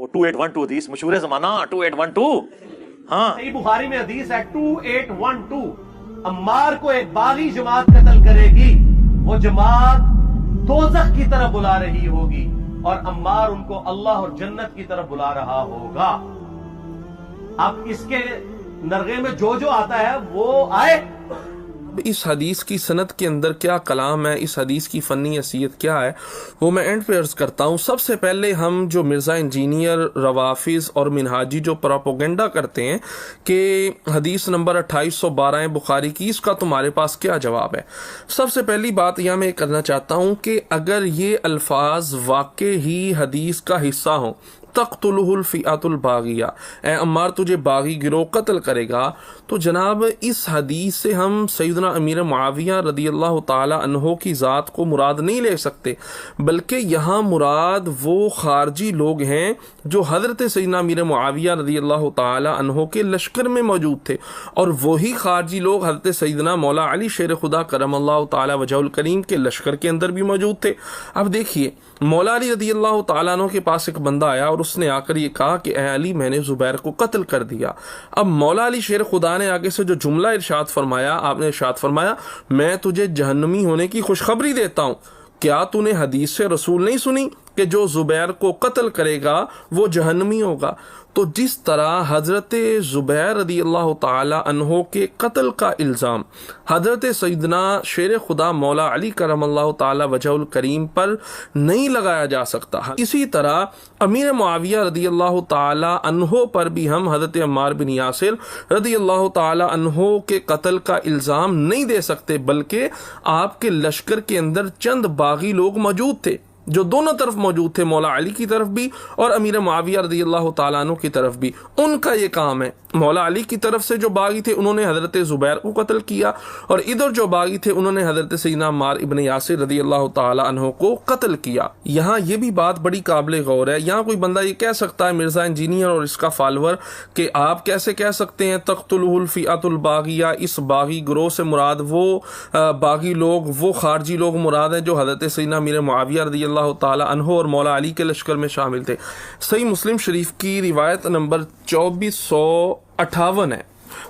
وہ 2812 حدیث مشہور زمانہ 2812. ہاں صحیح بخاری میں حدیث ہے 2812. عمار کو ایک باغی جماعت قتل کرے گی، وہ جماعت دوزخ کی طرف بلا رہی ہوگی اور عمار ان کو اللہ اور جنت کی طرف بلا رہا ہوگا. اب اس کے نرغے میں جو آتا ہے وہ آئے. اس حدیث کی سند کے اندر کیا کلام ہے، اس حدیث کی فنی حیثیت کیا ہے، وہ میں اینڈ پہ عرض کرتا ہوں. سب سے پہلے ہم جو مرزا انجینئر، روافظ اور منہاجی جو پراپوگنڈا کرتے ہیں کہ حدیث نمبر 2812 ہے بخاری کی، اس کا تمہارے پاس کیا جواب ہے. سب سے پہلی بات یہاں میں کرنا چاہتا ہوں کہ اگر یہ الفاظ واقع ہی حدیث کا حصہ ہوں، تقتلہ الفئۃ الباغیہ، اے عمار تجھے باغی گروہ قتل کرے گا، تو جناب اس حدیث سے ہم سیدنا امیر معاویہ رضی اللہ تعالی عنہ کی ذات کو مراد نہیں لے سکتے، بلکہ یہاں مراد وہ خارجی لوگ ہیں جو حضرت سیدنا امیر معاویہ رضی اللہ تعالی عنہ کے لشکر میں موجود تھے، اور وہی خارجی لوگ حضرت سیدنا مولا علی شیر خدا کرم اللہ تعالی وجہ الکریم کے لشکر کے اندر بھی موجود تھے. اب دیکھیے مولا علی رضی اللہ تعالیٰ عنہ کے پاس ایک بندہ آیا اور اس نے آ کر یہ کہا کہ اے علی میں نے زبیر کو قتل کر دیا. اب مولا علی شیر خدا نے آگے سے جو جملہ ارشاد فرمایا، آپ نے ارشاد فرمایا میں تجھے جہنمی ہونے کی خوشخبری دیتا ہوں. کیا تو نے حدیث سے رسول نہیں سنی کہ جو زبیر کو قتل کرے گا وہ جہنمی ہوگا؟ تو جس طرح حضرت زبیر رضی اللہ تعالی عنہ کے قتل کا الزام حضرت سیدنا شیر خدا مولا علی کرم اللہ تعالی وجہ الکریم پر نہیں لگایا جا سکتا، اسی طرح امیر معاویہ رضی اللہ تعالی عنہ پر بھی ہم حضرت عمار بن یاسر رضی اللہ تعالی عنہ کے قتل کا الزام نہیں دے سکتے، بلکہ آپ کے لشکر کے اندر چند باغی لوگ موجود تھے جو دونوں طرف موجود تھے، مولا علی کی طرف بھی اور امیر معاویہ رضی اللہ تعالیٰ عنہ کی طرف بھی. ان کا یہ کام ہے، مولا علی کی طرف سے جو باغی تھے انہوں نے حضرت زبیر کو قتل کیا، اور ادھر جو باغی تھے انہوں نے حضرت سیدنا عمار ابن یاسر رضی اللہ تعالیٰ عنہ کو قتل کیا. یہاں یہ بھی بات بڑی قابل غور ہے. یہاں کوئی بندہ یہ کہہ سکتا ہے، مرزا انجینئر اور اس کا فالوور، کہ آپ کیسے کہہ سکتے ہیں تقتلہ الفئۃ الباغیہ، اس باغی گروہ سے مراد وہ باغی لوگ، وہ خارجی لوگ مراد ہیں جو حضرت سیدنا امیر معاویہ رضی اللہ تعالی عنہ اور مولا علی کے لشکر میں شامل تھے. صحیح مسلم شریف کی روایت نمبر 2458 ہے.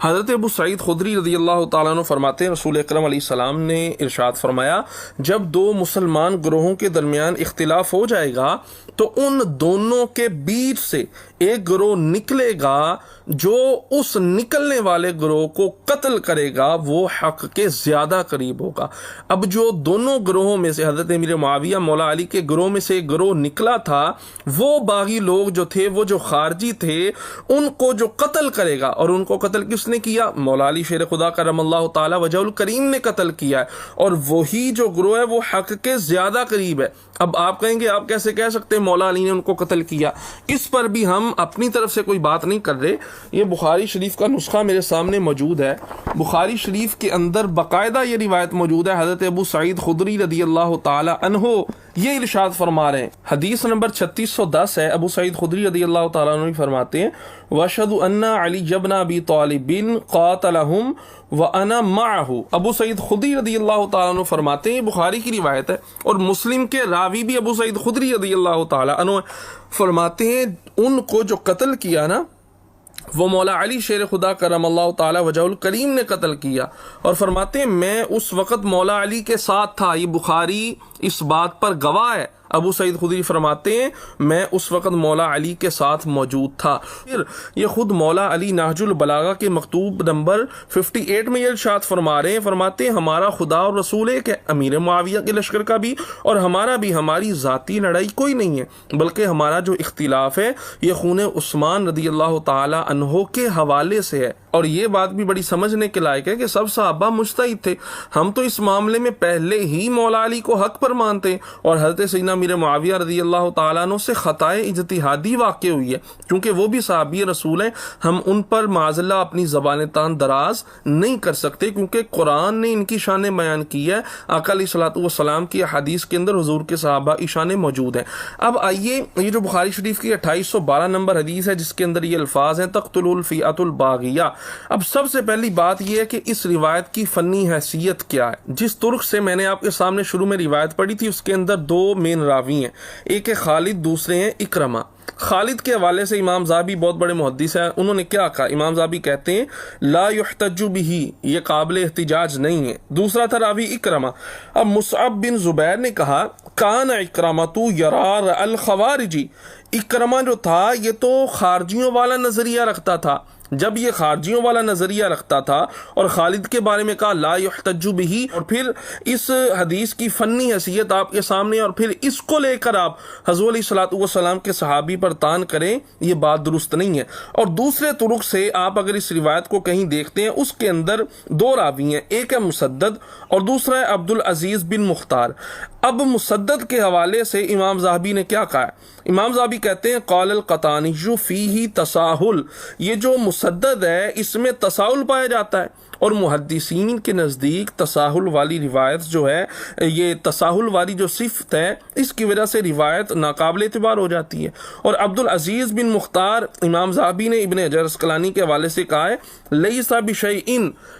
حضرت ابو سعید خدری رضی اللہ تعالیٰ عنہ فرماتے ہیں رسول اکرم علیہ السلام نے ارشاد فرمایا جب دو مسلمان گروہوں کے درمیان اختلاف ہو جائے گا تو ان دونوں کے بیچ سے ایک گروہ نکلے گا جو اس نکلنے والے گروہ کو قتل کرے گا وہ حق کے زیادہ قریب ہوگا. اب جو دونوں گروہوں میں سے حضرت امیر معاویہ مولا علی کے گروہ میں سے ایک گروہ نکلا تھا، وہ باغی لوگ جو تھے، وہ جو خارجی تھے، ان کو جو قتل کرے گا، اور ان کو قتل کس نے کیا؟ مولا علی شیر خدا کرم اللہ تعالی وجہ الکریم نے قتل کیا ہے، اور وہی جو گروہ ہے وہ حق کے زیادہ قریب ہے. اب آپ کہیں گے آپ کیسے کہہ سکتے ہیں مولا علی نے ان کو قتل کیا؟ اس پر بھی ہم اپنی طرف سے کوئی بات نہیں کر رہے. یہ بخاری شریف کا نسخہ میرے سامنے موجود ہے. بخاری شریف کے اندر باقاعدہ یہ روایت موجود ہے. حضرت ابو سعید خدری رضی اللہ تعالی عنہ یہ ارشاد فرما رہے ہیں، حدیث نمبر 3610 ہے. ابو سعید خدری رضی اللہ تعالیٰ عنہ فرماتے ہیں وَأَشْهَدُ أَنَّ عَلِيَّ بْنَ أَبِي طَالِبٍ قَاتَلَهُمْ وَأَنَا مَعَهُ. ابو سعید خدری رضی اللہ تعالیٰ عنہ فرماتے ہیں، بخاری کی روایت ہے اور مسلم کے راوی بھی ابو سعید خدری رضی اللہ تعالیٰ عنہ فرماتے ہیں ان کو جو قتل کیا نا وہ مولا علی شیر خدا کرم اللہ تعالی وجہ الکریم نے قتل کیا، اور فرماتے ہیں میں اس وقت مولا علی کے ساتھ تھا. یہ بخاری اس بات پر گواہ ہے. ابو سعید خدری فرماتے ہیں میں اس وقت مولا علی کے ساتھ موجود تھا. پھر یہ خود مولا علی نہج البلاغہ کے مکتوب نمبر 58 میں یہ ارشاد فرما رہے ہیں، فرماتے ہیں ہمارا خدا اور رسول ہے کہ امیر معاویہ کے لشکر کا بھی اور ہمارا بھی ہماری ذاتی لڑائی کوئی نہیں ہے، بلکہ ہمارا جو اختلاف ہے یہ خون عثمان رضی اللہ تعالی عنہ کے حوالے سے ہے. اور یہ بات بھی بڑی سمجھنے کے لائق ہے کہ سب صحابہ مجتہد تھے. ہم تو اس معاملے میں پہلے ہی مولا علی کو حق پر مانتے ہیں، اور حضرت سیدنا امیر معاویہ رضی اللہ تعالیٰ عنہ سے خطائے اجتہادی واقع ہوئی ہے، کیونکہ وہ بھی صحابی رسول ہیں. ہم ان پر معاذاللہ اپنی زبان تان دراز نہیں کر سکتے، کیونکہ قرآن نے ان کی شان بیان کی ہے. آقا علیہ الصلوۃ والسلام کی حدیث کے اندر حضور کے صحابہ کی شان موجود ہیں. اب آئیے یہ جو بخاری شریف کی 2812 نمبر حدیث ہے جس کے اندر یہ الفاظ ہیں تقتل الفئۃ الباغیہ. اب سب سے پہلی بات یہ ہے کہ اس روایت کی فنی حیثیت کیا ہے. جس ترک سے میں نے آپ کے سامنے شروع میں روایت پڑھی تھی اس کے اندر دو مین راوی ہیں، ایک ہے خالد، دوسرے ہیں اکرمہ. خالد کے حوالے سے امام ذہبی بہت بڑے محدث ہیں، انہوں نے کیا کہا؟ امام ذہبی کہتے ہیں لا یحتج بہ، یہ قابل احتجاج نہیں ہے۔ دوسرا تھا راوی اکرمہ۔ اب مصعب بن زبیر نے کہا کان اکرمۃ یرار الخوارجی، اکرمہ جو تھا یہ تو خارجیوں والا نظریہ رکھتا تھا۔ جب یہ خارجیوں والا نظریہ رکھتا تھا اور خالد کے بارے میں کہا لا یحتج بہ، اور پھر اس حدیث کی فنی حیثیت آپ کے سامنے، اور پھر اس کو لے کر آپ حضور علیہ الصلوۃ والسلام کے صحابی پر تان کریں، یہ بات درست نہیں ہے۔ اور دوسرے طرق سے آپ اگر اس روایت کو کہیں دیکھتے ہیں، اس کے اندر دو راوی ہیں، ایک ہے مسدد اور دوسرا ہے عبد العزیز بن مختار۔ اب مسدد کے حوالے سے امام ذہبی نے کیا کہا ہے؟ امام ذہبی کہتے ہیں قال القطانی فیہ تساہل، یہ جو مسدد ہے اس میں تساہل پایا جاتا ہے، اور محدثین کے نزدیک تساہل والی روایت جو ہے، یہ تساہل والی جو صفت ہے، اس کی وجہ سے روایت ناقابل اعتبار ہو جاتی ہے۔ اور عبد العزیز بن مختار، امام ذہبی نے ابن حجر اسقلانی کے حوالے سے کہا ہے لیس بشیء،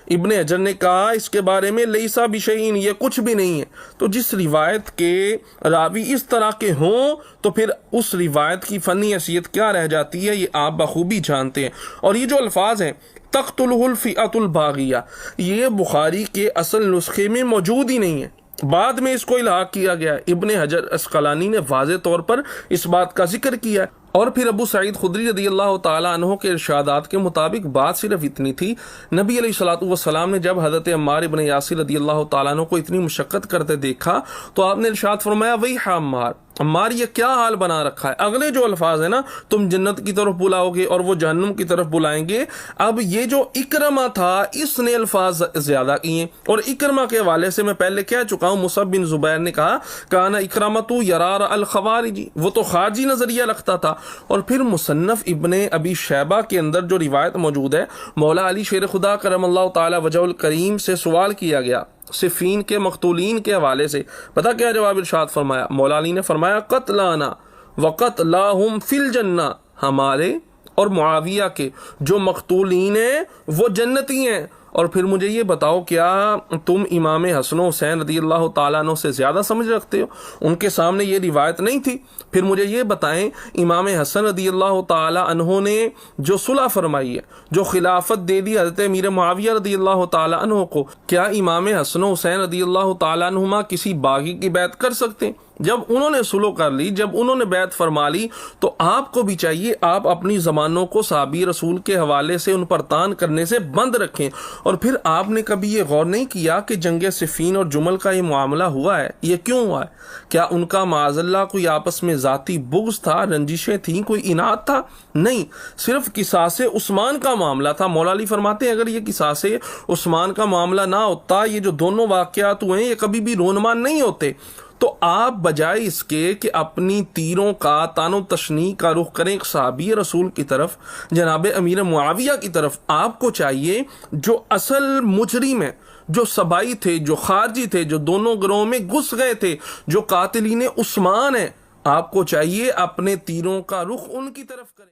ابن حجر نے کہا اس کے بارے میں لیس بشیء، یہ کچھ بھی نہیں ہے۔ تو جس روایت کے راوی اس طرح کے ہوں تو پھر اس روایت کی فنی حیثیت کیا رہ جاتی ہے، یہ آپ بخوبی جانتے ہیں۔ اور یہ جو الفاظ ہیں تقتلہ الفئۃ الباغیہ، یہ بخاری کے اصل نسخے میں موجود ہی نہیں ہے، بعد میں اس کو الحاق کیا گیا ہے۔ ابن حجر اسقلانی نے واضح طور پر اس بات کا ذکر کیا ہے۔ اور پھر ابو سعید خدری رضی اللہ تعالیٰ عنہ کے ارشادات کے مطابق بات صرف اتنی تھی، نبی علیہ الصلوۃ والسلام نے جب حضرت عمار ابن یاسر رضی اللہ تعالیٰ عنہ کو اتنی مشقت کرتے دیکھا تو آپ نے ارشاد فرمایا ویح عمار، عمار یہ کیا حال بنا رکھا ہے۔ اگلے جو الفاظ ہیں نا، تم جنت کی طرف بلاؤ گے اور وہ جہنم کی طرف بلائیں گے، اب یہ جو اکرمہ تھا اس نے الفاظ زیادہ کیے۔ اور اکرمہ کے حوالے سے میں پہلے کہہ چکا ہوں، مصعب بن زبیر نے کہا کان اکرمۃ یرار الخوارجی، وہ تو خارجی نظریہ رکھتا تھا۔ اور پھر مصنف ابن ابی شیبہ کے اندر جو روایت موجود ہے، مولا علی شیر خدا کرم اللہ تعالی وجہ الکریم سے سوال کیا گیا صفین کے مقتولین کے حوالے سے، پتہ کیا جواب ارشاد فرمایا؟ مولا علی نے فرمایا قتلانا وقتلاہم فی الجنہ، ہمارے اور معاویہ کے جو مقتولین ہیں وہ جنتی ہیں۔ اور پھر مجھے یہ بتاؤ، کیا تم امام حسن و حسین رضی اللہ تعالیٰ عنہ سے زیادہ سمجھ رکھتے ہو؟ ان کے سامنے یہ روایت نہیں تھی۔ پھر مجھے یہ بتائیں، امام حسن رضی اللہ تعالیٰ عنہ نے جو صلح فرمائی ہے، جو خلافت دے دی حضرت امیر معاویہ رضی اللہ تعالیٰ عنہ کو، کیا امام حسن و حسین رضی اللہ تعالیٰ عنہما کسی باغی کی بیعت کر سکتے ہیں؟ جب انہوں نے صلح کر لی، جب انہوں نے بیعت فرما لی، تو آپ کو بھی چاہیے آپ اپنی زبانوں کو صحابی رسول کے حوالے سے ان پر تان کرنے سے بند رکھیں۔ اور پھر آپ نے کبھی یہ غور نہیں کیا کہ جنگ صفین اور جمل کا یہ معاملہ ہوا ہے، یہ کیوں ہوا ہے؟ کیا ان کا معاذ اللہ کوئی آپس میں ذاتی بغض تھا، رنجشیں تھیں، کوئی اناد تھا؟ نہیں، صرف قصاص عثمان کا معاملہ تھا۔ مولا علی فرماتے ہیں اگر یہ قصاص عثمان کا معاملہ نہ ہوتا، یہ جو دونوں واقعات ہوئے ہیں یہ کبھی بھی رونما نہیں ہوتے۔ تو آپ بجائے اس کے کہ اپنی تیروں کا تان و تشنیع کا رخ کریں صحابی رسول کی طرف، جناب امیر معاویہ کی طرف، آپ کو چاہیے جو اصل مجرم ہے، جو صبائی تھے، جو خارجی تھے، جو دونوں گروہوں میں گھس گئے تھے، جو قاتلین عثمان ہیں، آپ کو چاہیے اپنے تیروں کا رخ ان کی طرف کریں۔